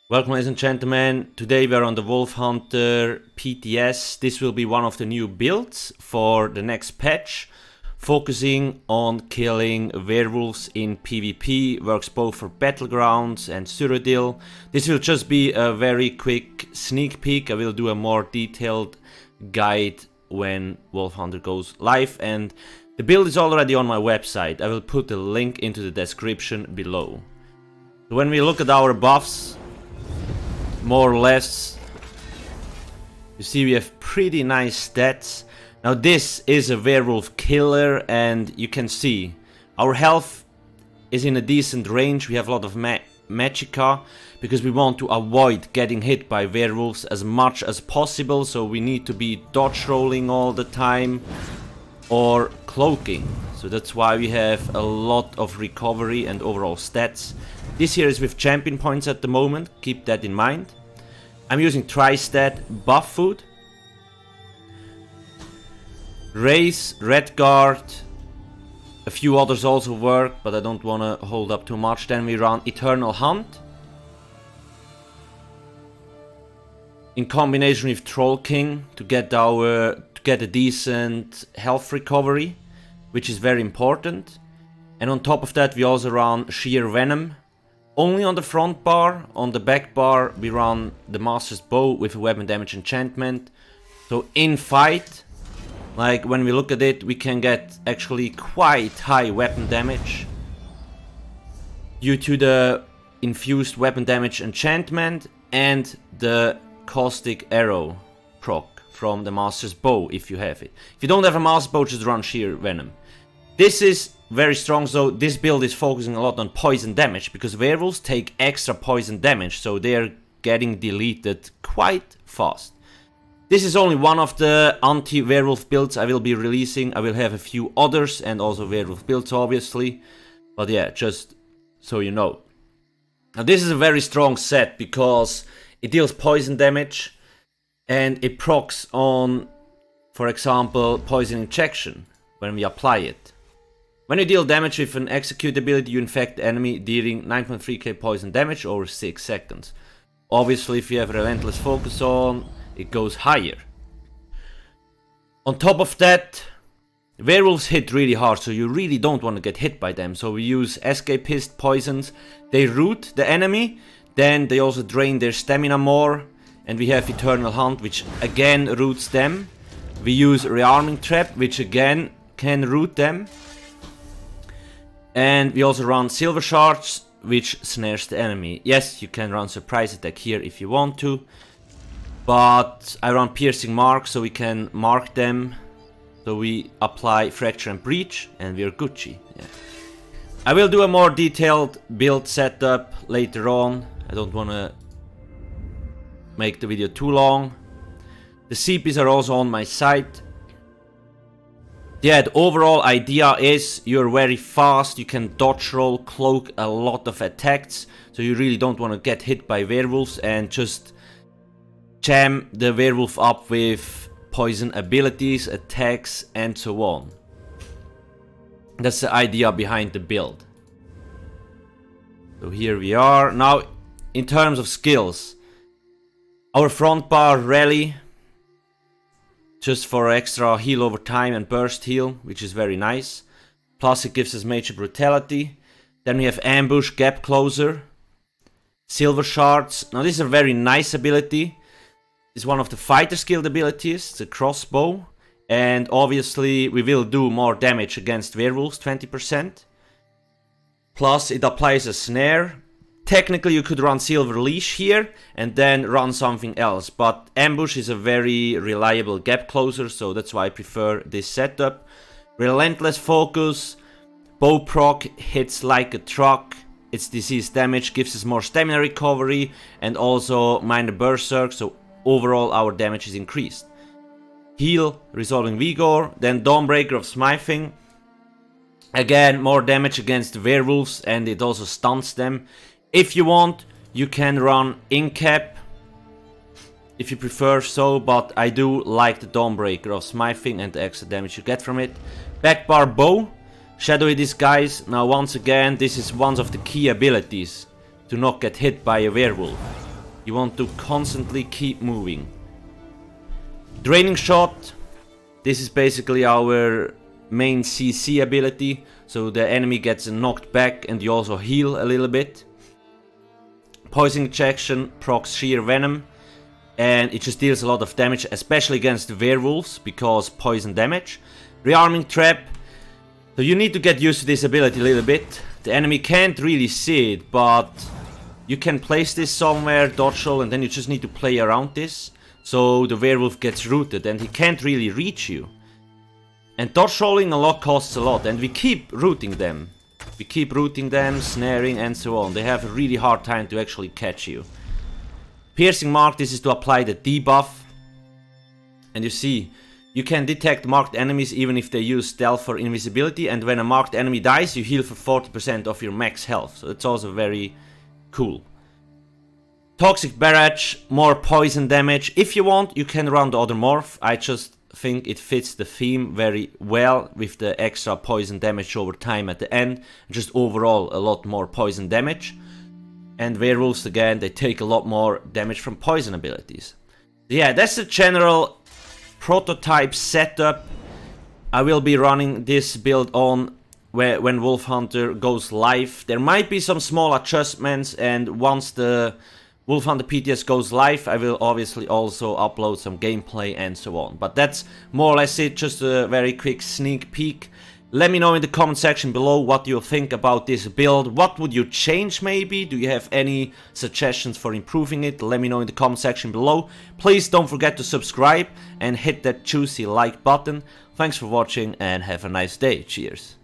Welcome, ladies and gentlemen. Today we are on the Wolfhunter PTS. This will be one of the new builds for the next patch, focusing on killing werewolves in PvP. Works both for Battlegrounds and Cyrodiil. This will just be a very quick sneak peek. I will do a more detailed guide when Wolfhunter goes live, and the build is already on my website. I will put the link into the description below. So when we look at our buffs, more or less, you see we have pretty nice stats. Now this is a werewolf killer, and you can see our health is in a decent range. We have a lot of magicka because we want to avoid getting hit by werewolves as much as possible, so we need to be dodge rolling all the time or cloaking. So that's why we have a lot of recovery and overall stats. This here is with champion points at the moment, keep that in mind. I'm using tri-stat buff food. Race, Redguard, a few others also work, but I don't want to hold up too much. Then we run Eternal Hunt in combination with Troll King to get a decent health recovery, which is very important. And on top of that we also run Sheer Venom. Only on the front bar. On the back bar we run the Master's Bow with a weapon damage enchantment. So in fight, like when we look at it, we can get actually quite high weapon damage due to the infused weapon damage enchantment and the caustic arrow proc from the Master's Bow if you have it. If you don't have a Master's Bow, just run Sheer Venom. This is very strong, so this build is focusing a lot on poison damage because werewolves take extra poison damage, so they are getting deleted quite fast. This is only one of the anti-werewolf builds I will be releasing. I will have a few others and also werewolf builds obviously, but yeah, just so you know. Now this is a very strong set because it deals poison damage and it procs on, for example, poison injection when we apply it. When you deal damage with an execute ability, you infect the enemy, dealing 9.3k poison damage over 6 seconds. Obviously, if you have Relentless Focus on, it goes higher. On top of that, werewolves hit really hard, so you really don't want to get hit by them. So we use Escapist poisons. They root the enemy, then they also drain their stamina more. And we have Eternal Hunt, which again roots them. We use Rearming Trap, which again can root them. And we also run Silver Shards, which snares the enemy. Yes, you can run Surprise Attack here if you want to, but I run Piercing Mark so we can mark them. So we apply Fracture and Breach and we're Gucci. Yeah. I will do a more detailed build setup later on. I don't want to make the video too long. The CPs are also on my site. Yeah, the overall idea is you're very fast, you can dodge roll, cloak a lot of attacks, so you really don't want to get hit by werewolves and just jam the werewolf up with poison abilities, attacks and so on. That's the idea behind the build. So here we are. Now, in terms of skills, our front bar rally, just for extra heal over time and burst heal, which is very nice. Plus it gives us major brutality. Then we have ambush, gap closer, silver shards. Now this is a very nice ability. It's one of the fighter skilled abilities, it's a crossbow. And obviously we will do more damage against werewolves, 20%. Plus it applies a snare. Technically you could run Silver Leash here and then run something else, but Ambush is a very reliable gap closer, so that's why I prefer this setup. Relentless Focus, Bow proc hits like a truck, its disease damage gives us more stamina recovery and also minor berserk, so overall our damage is increased. Heal, Resolving Vigor, then Dawnbreaker of Smithing. Again, more damage against werewolves and it also stuns them. If you want, you can run Incap, if you prefer so, but I do like the Dawnbreaker of Smithing and the extra damage you get from it. Backbar Bow, Shadowy Disguise. Now once again, this is one of the key abilities to not get hit by a werewolf. You want to constantly keep moving. Draining Shot. This is basically our main CC ability. So the enemy gets knocked back and you also heal a little bit. Poison Injection procs Sheer Venom. And it just deals a lot of damage, especially against the werewolves, because poison damage. Rearming Trap. So you need to get used to this ability a little bit. The enemy can't really see it, but you can place this somewhere, dodge roll, and then you just need to play around this. So the werewolf gets rooted and he can't really reach you. And dodge rolling a lot costs a lot, and we keep rooting them. We keep rooting them, snaring and so on. They have a really hard time to actually catch you. Piercing Mark, this is to apply the debuff. And you see, you can detect marked enemies even if they use stealth or invisibility. And when a marked enemy dies, you heal for 40% of your max health. So it's also very cool. Toxic Barrage, more poison damage. If you want, you can run the other morph. I just think it fits the theme very well with the extra poison damage over time at the end. Just overall a lot more poison damage. And werewolves, again, they take a lot more damage from poison abilities. Yeah, that's the general prototype setup. I will be running this build on when Wolfhunter goes live. There might be some small adjustments, and once the Wolfhunter PTS goes live, I will obviously also upload some gameplay and so on. But that's more or less it, just a very quick sneak peek. Let me know in the comment section below what you think about this build. What would you change maybe? Do you have any suggestions for improving it? Let me know in the comment section below. Please don't forget to subscribe and hit that juicy like button. Thanks for watching and have a nice day. Cheers.